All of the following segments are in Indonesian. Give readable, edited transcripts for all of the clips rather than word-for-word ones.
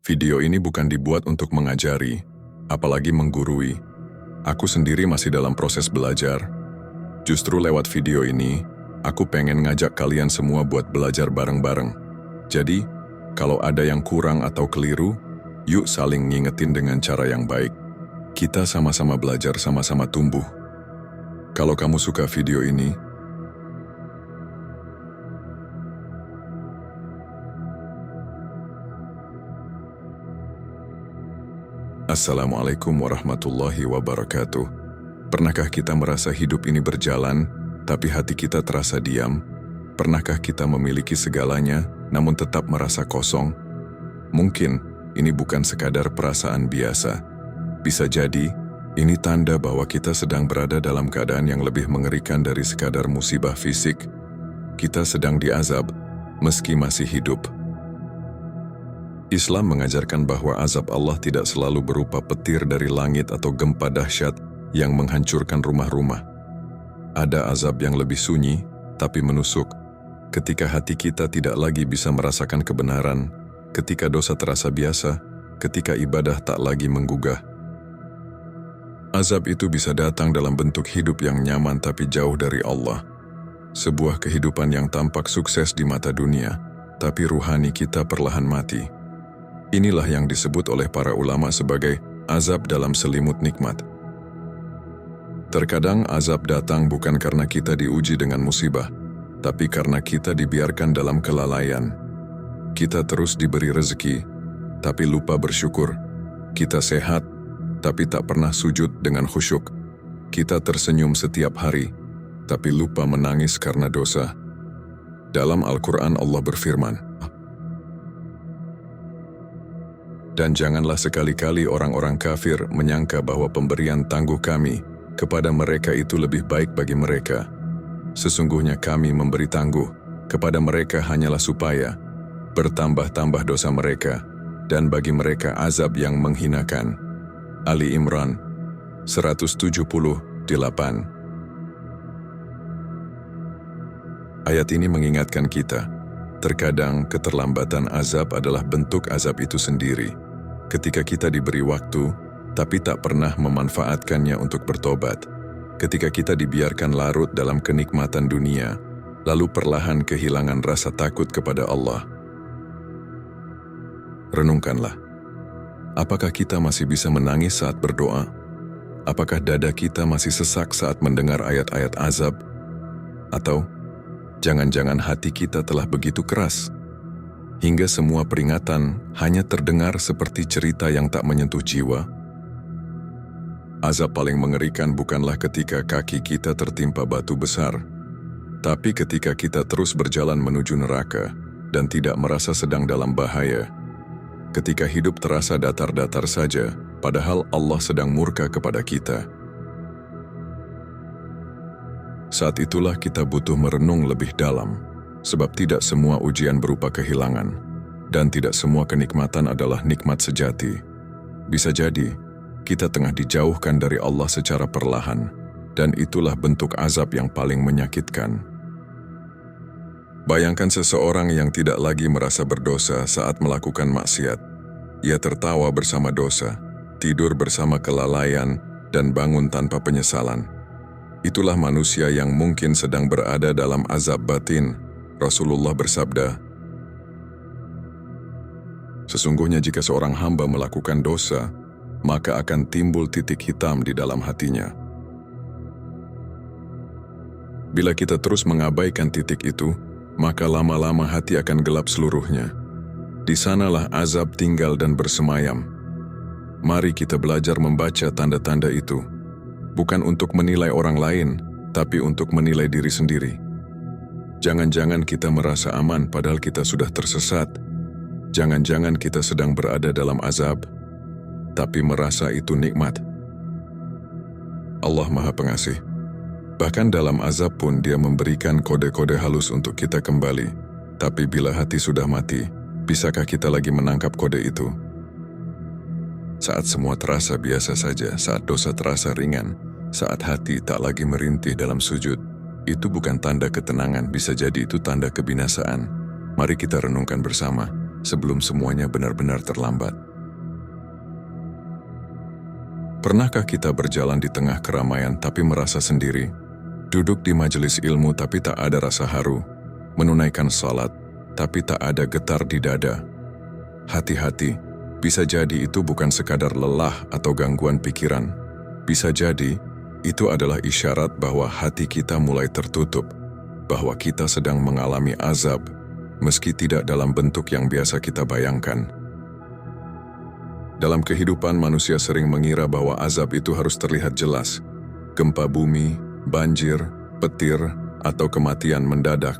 Video ini bukan dibuat untuk mengajari, apalagi menggurui. Aku sendiri masih dalam proses belajar. Justru lewat video ini, aku pengen ngajak kalian semua buat belajar bareng-bareng. Jadi, kalau ada yang kurang atau keliru, yuk saling ngingetin dengan cara yang baik. Kita sama-sama belajar, sama-sama tumbuh. Kalau kamu suka video ini, Assalamualaikum warahmatullahi wabarakatuh. Pernahkah kita merasa hidup ini berjalan, tapi hati kita terasa diam? Pernahkah kita memiliki segalanya, namun tetap merasa kosong? Mungkin ini bukan sekadar perasaan biasa. Bisa jadi, ini tanda bahwa kita sedang berada dalam keadaan yang lebih mengerikan dari sekadar musibah fisik. Kita sedang diazab, meski masih hidup. Islam mengajarkan bahwa azab Allah tidak selalu berupa petir dari langit atau gempa dahsyat yang menghancurkan rumah-rumah. Ada azab yang lebih sunyi, tapi menusuk. Ketika hati kita tidak lagi bisa merasakan kebenaran, ketika dosa terasa biasa, ketika ibadah tak lagi menggugah. Azab itu bisa datang dalam bentuk hidup yang nyaman tapi jauh dari Allah. Sebuah kehidupan yang tampak sukses di mata dunia, tapi ruhani kita perlahan mati. Inilah yang disebut oleh para ulama sebagai azab dalam selimut nikmat. Terkadang azab datang bukan karena kita diuji dengan musibah, tapi karena kita dibiarkan dalam kelalaian. Kita terus diberi rezeki, tapi lupa bersyukur. Kita sehat, tapi tak pernah sujud dengan khusyuk. Kita tersenyum setiap hari, tapi lupa menangis karena dosa. Dalam Al-Quran Allah berfirman, "Dan janganlah sekali-kali orang-orang kafir menyangka bahwa pemberian tangguh kami kepada mereka itu lebih baik bagi mereka. Sesungguhnya kami memberi tangguh kepada mereka hanyalah supaya bertambah-tambah dosa mereka, dan bagi mereka azab yang menghinakan." Ali Imran 178. Ayat ini mengingatkan kita, terkadang keterlambatan azab adalah bentuk azab itu sendiri. Ketika kita diberi waktu, tapi tak pernah memanfaatkannya untuk bertobat. Ketika kita dibiarkan larut dalam kenikmatan dunia, lalu perlahan kehilangan rasa takut kepada Allah. Renungkanlah, apakah kita masih bisa menangis saat berdoa? Apakah dada kita masih sesak saat mendengar ayat-ayat azab? Atau jangan-jangan hati kita telah begitu keras, hingga semua peringatan hanya terdengar seperti cerita yang tak menyentuh jiwa? Azab paling mengerikan bukanlah ketika kaki kita tertimpa batu besar, tapi ketika kita terus berjalan menuju neraka dan tidak merasa sedang dalam bahaya. Ketika hidup terasa datar-datar saja, padahal Allah sedang murka kepada kita. Saat itulah kita butuh merenung lebih dalam, sebab tidak semua ujian berupa kehilangan, dan tidak semua kenikmatan adalah nikmat sejati. Bisa jadi, kita tengah dijauhkan dari Allah secara perlahan, dan itulah bentuk azab yang paling menyakitkan. Bayangkan seseorang yang tidak lagi merasa berdosa saat melakukan maksiat. Ia tertawa bersama dosa, tidur bersama kelalaian, dan bangun tanpa penyesalan. Itulah manusia yang mungkin sedang berada dalam azab batin. Rasulullah bersabda, "Sesungguhnya jika seorang hamba melakukan dosa, maka akan timbul titik hitam di dalam hatinya. Bila kita terus mengabaikan titik itu, maka lama-lama hati akan gelap seluruhnya. Di sanalah azab tinggal dan bersemayam. Mari kita belajar membaca tanda-tanda itu. Bukan untuk menilai orang lain, tapi untuk menilai diri sendiri. Jangan-jangan kita merasa aman padahal kita sudah tersesat. Jangan-jangan kita sedang berada dalam azab, tapi merasa itu nikmat. Allah Maha Pengasih. Bahkan dalam azab pun Dia memberikan kode-kode halus untuk kita kembali. Tapi bila hati sudah mati, bisakah kita lagi menangkap kode itu? Saat semua terasa biasa saja, saat dosa terasa ringan, saat hati tak lagi merintih dalam sujud, itu bukan tanda ketenangan, bisa jadi itu tanda kebinasaan. Mari kita renungkan bersama, sebelum semuanya benar-benar terlambat. Pernahkah kita berjalan di tengah keramaian tapi merasa sendiri? Duduk di majelis ilmu tapi tak ada rasa haru? Menunaikan salat tapi tak ada getar di dada? Hati-hati, bisa jadi itu bukan sekadar lelah atau gangguan pikiran. Bisa jadi itu adalah isyarat bahwa hati kita mulai tertutup, bahwa kita sedang mengalami azab, meski tidak dalam bentuk yang biasa kita bayangkan. Dalam kehidupan, manusia sering mengira bahwa azab itu harus terlihat jelas. Gempa bumi, banjir, petir, atau kematian mendadak.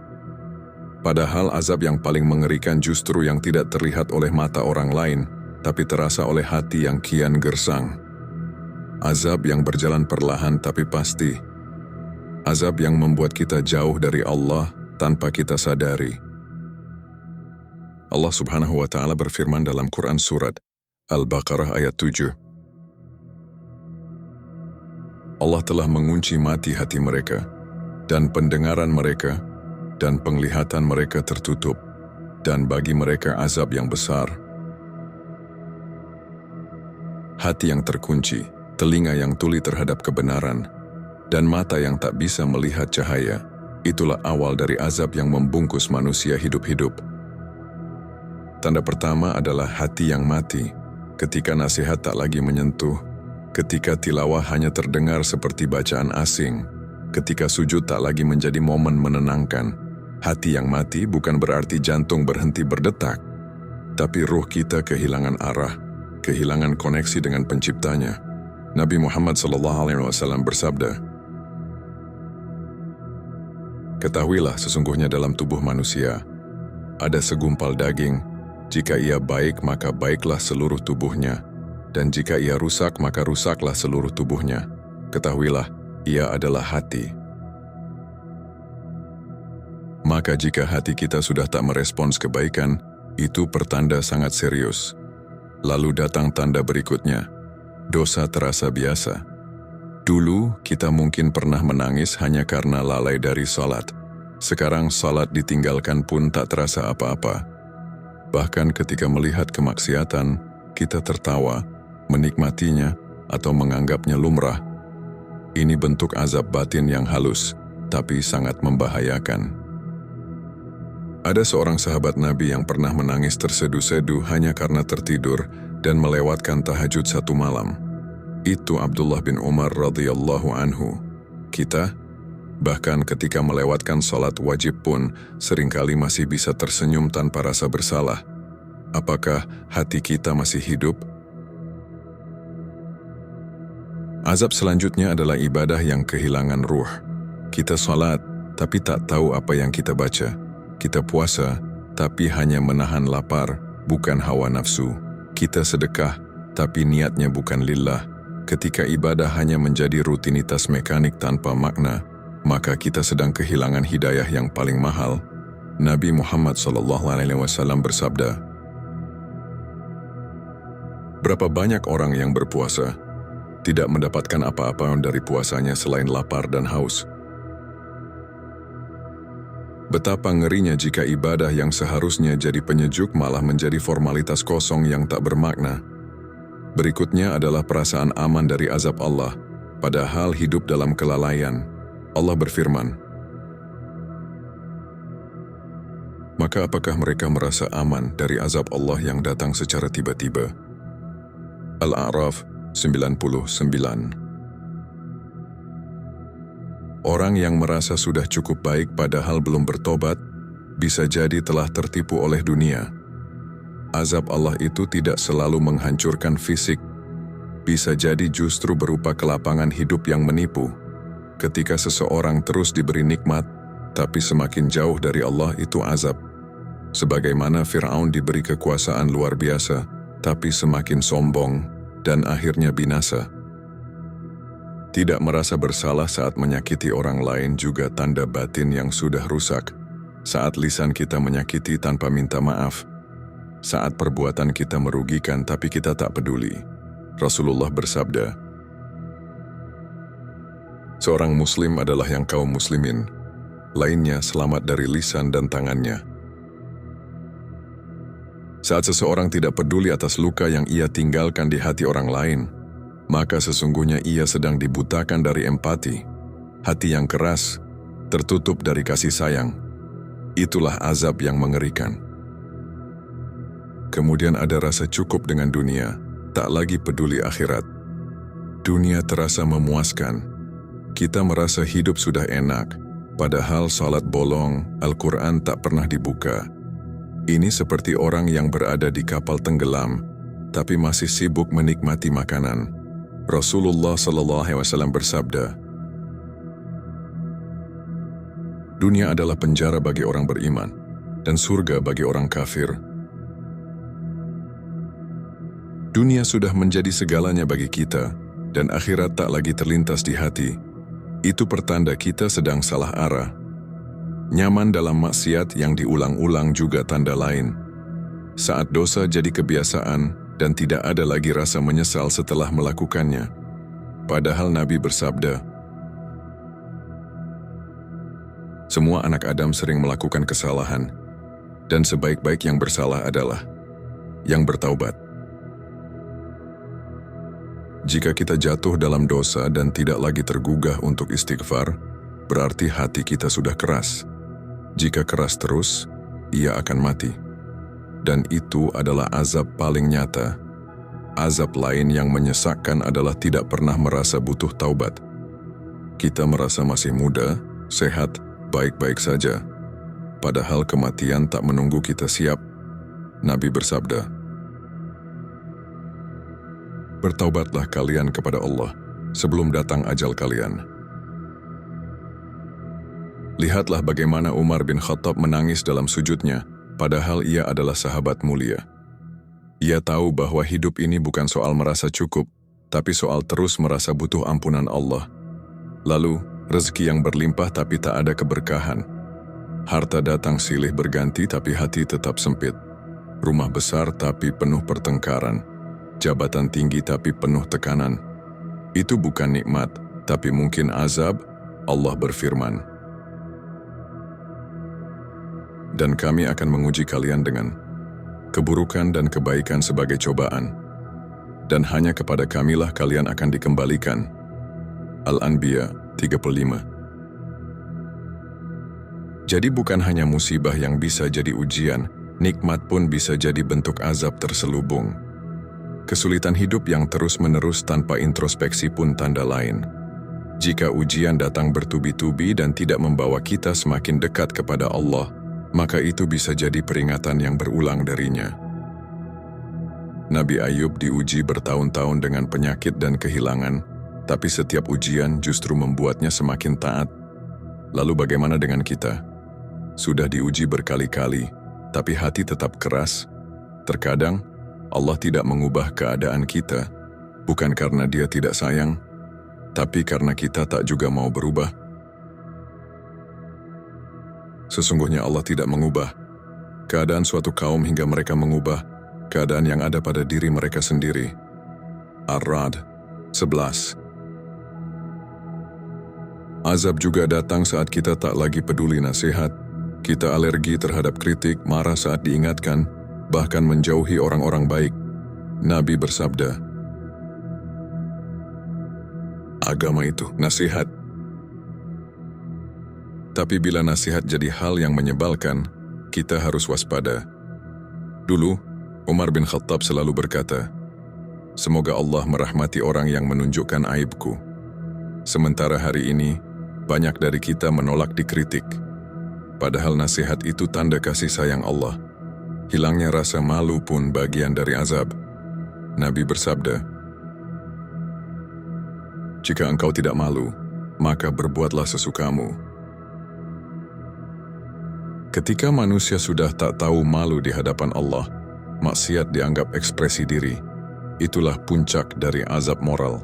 Padahal azab yang paling mengerikan justru yang tidak terlihat oleh mata orang lain, tapi terasa oleh hati yang kian gersang. Azab yang berjalan perlahan tapi pasti. Azab yang membuat kita jauh dari Allah tanpa kita sadari. Allah Subhanahu wa Ta'ala berfirman dalam Quran Surat Al-Baqarah ayat 7. Allah telah mengunci mati hati mereka, dan pendengaran mereka, dan penglihatan mereka tertutup, dan bagi mereka azab yang besar. Hati yang terkunci, telinga yang tuli terhadap kebenaran, dan mata yang tak bisa melihat cahaya, itulah awal dari azab yang membungkus manusia hidup-hidup. Tanda pertama adalah hati yang mati, ketika nasihat tak lagi menyentuh, ketika tilawah hanya terdengar seperti bacaan asing, ketika sujud tak lagi menjadi momen menenangkan. Hati yang mati bukan berarti jantung berhenti berdetak, tapi ruh kita kehilangan arah, kehilangan koneksi dengan penciptanya. Nabi Muhammad SAW bersabda, "Ketahuilah sesungguhnya dalam tubuh manusia ada segumpal daging. Jika ia baik, maka baiklah seluruh tubuhnya, dan jika ia rusak, maka rusaklah seluruh tubuhnya. Ketahuilah, ia adalah hati." Maka jika hati kita sudah tak merespons kebaikan, itu pertanda sangat serius. Lalu datang tanda berikutnya, dosa terasa biasa. Dulu kita mungkin pernah menangis hanya karena lalai dari salat. Sekarang salat ditinggalkan pun tak terasa apa-apa. Bahkan ketika melihat kemaksiatan, kita tertawa, menikmatinya, atau menganggapnya lumrah. Ini bentuk azab batin yang halus, tapi sangat membahayakan. Ada seorang sahabat Nabi yang pernah menangis terseduh-seduh hanya karena tertidur dan melewatkan tahajud satu malam. Itu Abdullah bin Umar radhiyallahu anhu. Kita, bahkan ketika melewatkan salat wajib pun, seringkali masih bisa tersenyum tanpa rasa bersalah. Apakah hati kita masih hidup? Azab selanjutnya adalah ibadah yang kehilangan ruh. Kita salat, tapi tak tahu apa yang kita baca. Kita puasa, tapi hanya menahan lapar, bukan hawa nafsu. Kita sedekah, tapi niatnya bukan lillah. Ketika ibadah hanya menjadi rutinitas mekanik tanpa makna, maka kita sedang kehilangan hidayah yang paling mahal. Nabi Muhammad SAW bersabda, "Berapa banyak orang yang berpuasa, tidak mendapatkan apa-apa dari puasanya selain lapar dan haus. Betapa ngerinya jika ibadah yang seharusnya jadi penyejuk malah menjadi formalitas kosong yang tak bermakna." Berikutnya adalah perasaan aman dari azab Allah, padahal hidup dalam kelalaian. Allah berfirman, "Maka apakah mereka merasa aman dari azab Allah yang datang secara tiba-tiba?" Al-A'raf 99. Orang yang merasa sudah cukup baik padahal belum bertobat, bisa jadi telah tertipu oleh dunia. Azab Allah itu tidak selalu menghancurkan fisik, bisa jadi justru berupa kelapangan hidup yang menipu. Ketika seseorang terus diberi nikmat, tapi semakin jauh dari Allah, itu azab. Sebagaimana Fir'aun diberi kekuasaan luar biasa, tapi semakin sombong, dan akhirnya binasa. Tidak merasa bersalah saat menyakiti orang lain juga tanda batin yang sudah rusak. Saat lisan kita menyakiti tanpa minta maaf. Saat perbuatan kita merugikan tapi kita tak peduli. Rasulullah bersabda, "Seorang muslim adalah yang kaum muslimin, lainnya selamat dari lisan dan tangannya." Saat seseorang tidak peduli atas luka yang ia tinggalkan di hati orang lain, maka sesungguhnya ia sedang dibutakan dari empati. Hati yang keras, tertutup dari kasih sayang. Itulah azab yang mengerikan. Kemudian ada rasa cukup dengan dunia, tak lagi peduli akhirat. Dunia terasa memuaskan. Kita merasa hidup sudah enak, padahal salat bolong, Al-Quran tak pernah dibuka. Ini seperti orang yang berada di kapal tenggelam, tapi masih sibuk menikmati makanan. Rasulullah SAW bersabda, "Dunia adalah penjara bagi orang beriman, dan surga bagi orang kafir." Dunia sudah menjadi segalanya bagi kita, dan akhirat tak lagi terlintas di hati. Itu pertanda kita sedang salah arah. Nyaman dalam maksiat yang diulang-ulang juga tanda lain. Saat dosa jadi kebiasaan dan tidak ada lagi rasa menyesal setelah melakukannya. Padahal Nabi bersabda, "Semua anak Adam sering melakukan kesalahan, dan sebaik-baik yang bersalah adalah yang bertaubat." Jika kita jatuh dalam dosa dan tidak lagi tergugah untuk istighfar, berarti hati kita sudah keras. Jika keras terus, ia akan mati. Dan itu adalah azab paling nyata. Azab lain yang menyesakkan adalah tidak pernah merasa butuh taubat. Kita merasa masih muda, sehat, baik-baik saja. Padahal kematian tak menunggu kita siap. Nabi bersabda, "Bertaubatlah kalian kepada Allah sebelum datang ajal kalian." Lihatlah bagaimana Umar bin Khattab menangis dalam sujudnya, padahal ia adalah sahabat mulia. Ia tahu bahwa hidup ini bukan soal merasa cukup, tapi soal terus merasa butuh ampunan Allah. Lalu, rezeki yang berlimpah tapi tak ada keberkahan. Harta datang silih berganti tapi hati tetap sempit. Rumah besar tapi penuh pertengkaran. Jabatan tinggi tapi penuh tekanan. Itu bukan nikmat, tapi mungkin azab. Allah berfirman, "Dan kami akan menguji kalian dengan keburukan dan kebaikan sebagai cobaan. Dan hanya kepada kamilah kalian akan dikembalikan." Al-Anbiya 35. Jadi bukan hanya musibah yang bisa jadi ujian, nikmat pun bisa jadi bentuk azab terselubung. Kesulitan hidup yang terus-menerus tanpa introspeksi pun tanda lain. Jika ujian datang bertubi-tubi dan tidak membawa kita semakin dekat kepada Allah, maka itu bisa jadi peringatan yang berulang darinya. Nabi Ayub diuji bertahun-tahun dengan penyakit dan kehilangan, tapi setiap ujian justru membuatnya semakin taat. Lalu bagaimana dengan kita? Sudah diuji berkali-kali, tapi hati tetap keras. Terkadang, Allah tidak mengubah keadaan kita, bukan karena Dia tidak sayang, tapi karena kita tak juga mau berubah. Sesungguhnya Allah tidak mengubah keadaan suatu kaum hingga mereka mengubah keadaan yang ada pada diri mereka sendiri. Ar-Ra'd 11. Azab juga datang saat kita tak lagi peduli nasihat. Kita alergi terhadap kritik, marah saat diingatkan, bahkan menjauhi orang-orang baik. Nabi bersabda, "Agama itu nasihat." Tapi bila nasihat jadi hal yang menyebalkan, kita harus waspada. Dulu, Umar bin Khattab selalu berkata, "Semoga Allah merahmati orang yang menunjukkan aibku." Sementara hari ini, banyak dari kita menolak dikritik. Padahal nasihat itu tanda kasih sayang Allah. Hilangnya rasa malu pun bagian dari azab. Nabi bersabda, "Jika engkau tidak malu, maka berbuatlah sesukamu." Ketika manusia sudah tak tahu malu di hadapan Allah, maksiat dianggap ekspresi diri. Itulah puncak dari azab moral.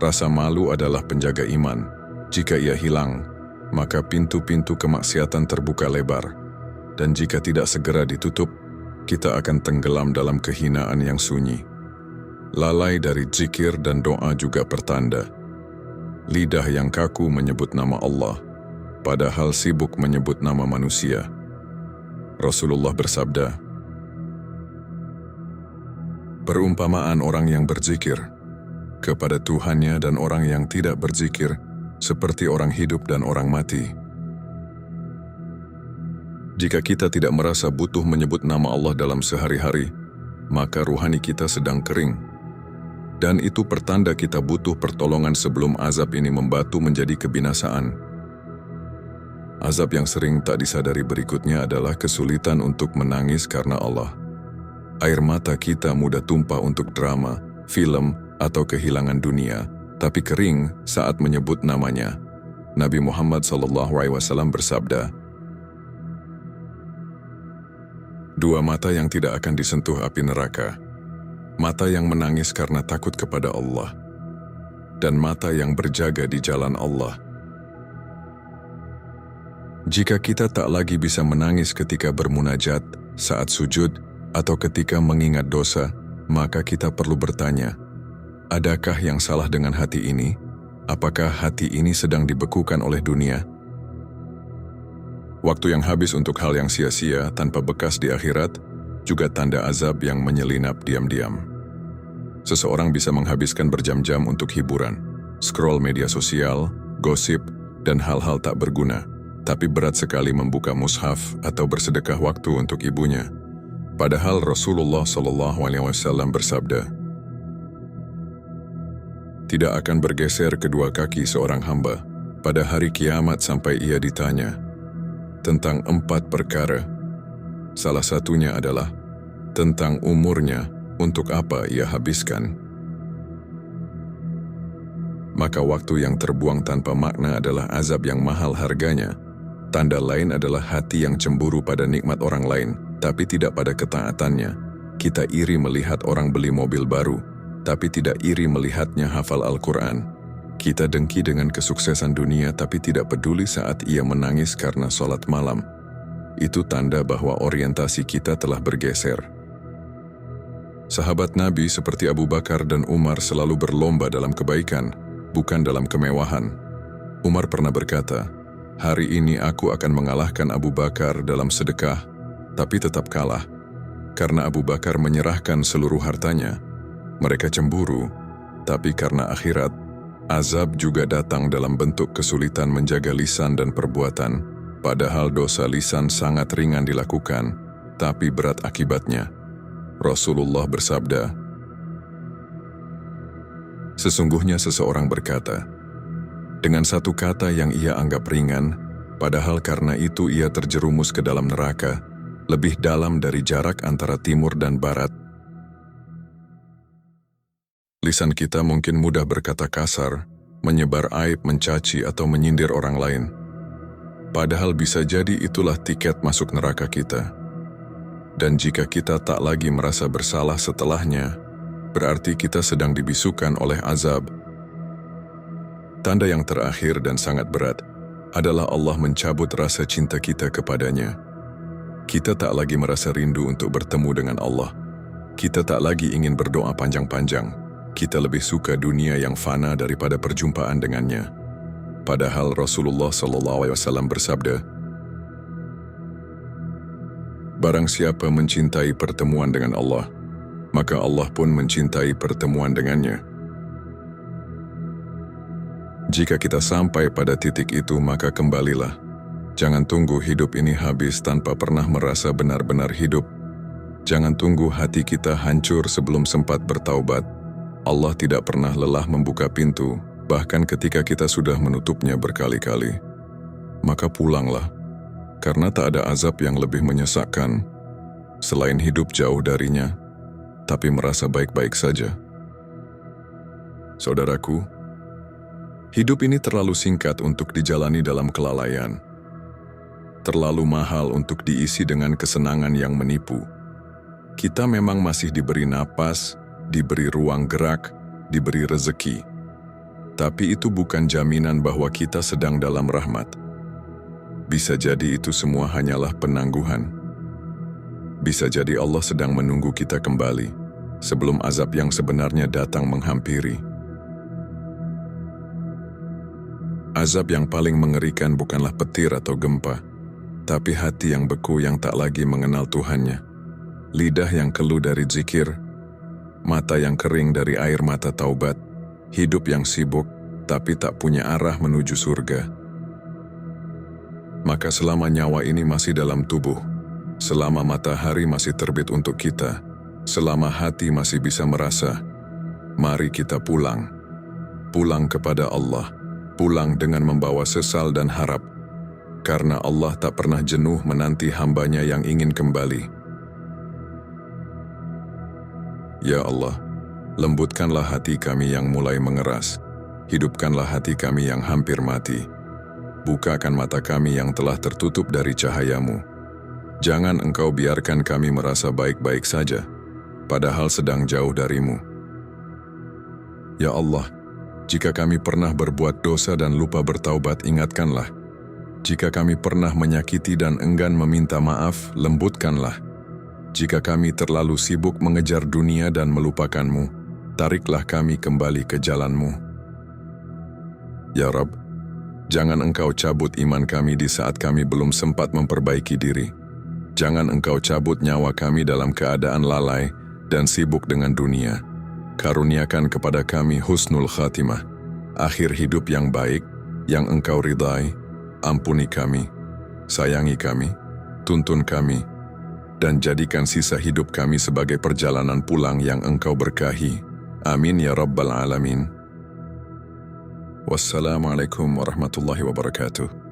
Rasa malu adalah penjaga iman. Jika ia hilang, maka pintu-pintu kemaksiatan terbuka lebar. Dan jika tidak segera ditutup, kita akan tenggelam dalam kehinaan yang sunyi. Lalai dari zikir dan doa juga pertanda. Lidah yang kaku menyebut nama Allah, padahal sibuk menyebut nama manusia. Rasulullah bersabda, Perumpamaan orang yang berzikir kepada Tuhannya dan orang yang tidak berzikir seperti orang hidup dan orang mati. Jika kita tidak merasa butuh menyebut nama Allah dalam sehari-hari, maka ruhani kita sedang kering. Dan itu pertanda kita butuh pertolongan sebelum azab ini membatu menjadi kebinasaan. Azab yang sering tak disadari berikutnya adalah kesulitan untuk menangis karena Allah. Air mata kita mudah tumpah untuk drama, film, atau kehilangan dunia, tapi kering saat menyebut namanya. Nabi Muhammad SAW bersabda, "Dua mata yang tidak akan disentuh api neraka, mata yang menangis karena takut kepada Allah, dan mata yang berjaga di jalan Allah." Jika kita tak lagi bisa menangis ketika bermunajat, saat sujud, atau ketika mengingat dosa, maka kita perlu bertanya, adakah yang salah dengan hati ini? Apakah hati ini sedang dibekukan oleh dunia? Waktu yang habis untuk hal yang sia-sia tanpa bekas di akhirat, juga tanda azab yang menyelinap diam-diam. Seseorang bisa menghabiskan berjam-jam untuk hiburan, scroll media sosial, gosip, dan hal-hal tak berguna, tapi berat sekali membuka mushaf atau bersedekah waktu untuk ibunya. Padahal Rasulullah SAW bersabda, "Tidak akan bergeser kedua kaki seorang hamba pada hari kiamat sampai ia ditanya tentang 4 perkara. Salah satunya adalah tentang umurnya, untuk apa ia habiskan." Maka waktu yang terbuang tanpa makna adalah azab yang mahal harganya. Tanda lain adalah hati yang cemburu pada nikmat orang lain, tapi tidak pada ketaatannya. Kita iri melihat orang beli mobil baru, tapi tidak iri melihatnya hafal Al-Quran. Kita dengki dengan kesuksesan dunia, tapi tidak peduli saat ia menangis karena sholat malam. Itu tanda bahwa orientasi kita telah bergeser. Sahabat Nabi seperti Abu Bakar dan Umar selalu berlomba dalam kebaikan, bukan dalam kemewahan. Umar pernah berkata, "Hari ini aku akan mengalahkan Abu Bakar dalam sedekah," tapi tetap kalah. Karena Abu Bakar menyerahkan seluruh hartanya, mereka cemburu, tapi karena akhirat, azab juga datang dalam bentuk kesulitan menjaga lisan dan perbuatan, padahal dosa lisan sangat ringan dilakukan, tapi berat akibatnya. Rasulullah bersabda, "Sesungguhnya seseorang berkata, dengan satu kata yang ia anggap ringan, padahal karena itu ia terjerumus ke dalam neraka, lebih dalam dari jarak antara timur dan barat." Lisan kita mungkin mudah berkata kasar, menyebar aib, mencaci, atau menyindir orang lain. Padahal bisa jadi itulah tiket masuk neraka kita. Dan jika kita tak lagi merasa bersalah setelahnya, berarti kita sedang dibisukan oleh azab. Tanda yang terakhir dan sangat berat adalah Allah mencabut rasa cinta kita kepadanya. Kita tak lagi merasa rindu untuk bertemu dengan Allah. Kita tak lagi ingin berdoa panjang-panjang. Kita lebih suka dunia yang fana daripada perjumpaan dengannya. Padahal Rasulullah SAW bersabda, "Barang siapa mencintai pertemuan dengan Allah, maka Allah pun mencintai pertemuan dengannya." Jika kita sampai pada titik itu, maka kembalilah. Jangan tunggu hidup ini habis tanpa pernah merasa benar-benar hidup. Jangan tunggu hati kita hancur sebelum sempat bertaubat. Allah tidak pernah lelah membuka pintu, bahkan ketika kita sudah menutupnya berkali-kali. Maka pulanglah, karena tak ada azab yang lebih menyesakkan selain hidup jauh darinya, tapi merasa baik-baik saja. Saudaraku, hidup ini terlalu singkat untuk dijalani dalam kelalaian. Terlalu mahal untuk diisi dengan kesenangan yang menipu. Kita memang masih diberi napas, diberi ruang gerak, diberi rezeki. Tapi itu bukan jaminan bahwa kita sedang dalam rahmat. Bisa jadi itu semua hanyalah penangguhan. Bisa jadi Allah sedang menunggu kita kembali, sebelum azab yang sebenarnya datang menghampiri. Azab yang paling mengerikan bukanlah petir atau gempa, tapi hati yang beku yang tak lagi mengenal Tuhannya. Lidah yang keluh dari zikir, mata yang kering dari air mata taubat, hidup yang sibuk tapi tak punya arah menuju surga. Maka selama nyawa ini masih dalam tubuh, selama matahari masih terbit untuk kita, selama hati masih bisa merasa, mari kita pulang. Pulang kepada Allah, pulang dengan membawa sesal dan harap, karena Allah tak pernah jenuh menanti hambanya yang ingin kembali. Ya Allah, lembutkanlah hati kami yang mulai mengeras, hidupkanlah hati kami yang hampir mati, bukakan mata kami yang telah tertutup dari cahaya-Mu. Jangan Engkau biarkan kami merasa baik-baik saja, padahal sedang jauh dari-Mu. Ya Allah, jika kami pernah berbuat dosa dan lupa bertaubat, ingatkanlah. Jika kami pernah menyakiti dan enggan meminta maaf, lembutkanlah. Jika kami terlalu sibuk mengejar dunia dan melupakan-Mu, tariklah kami kembali ke jalan-Mu. Ya Rabb, jangan Engkau cabut iman kami di saat kami belum sempat memperbaiki diri. Jangan Engkau cabut nyawa kami dalam keadaan lalai dan sibuk dengan dunia. Karuniakan kepada kami husnul khatimah, akhir hidup yang baik, yang Engkau ridai. Ampuni kami, sayangi kami, tuntun kami, dan jadikan sisa hidup kami sebagai perjalanan pulang yang Engkau berkahi. Amin ya Rabbal Alamin. Wassalamualaikum warahmatullahi wabarakatuh.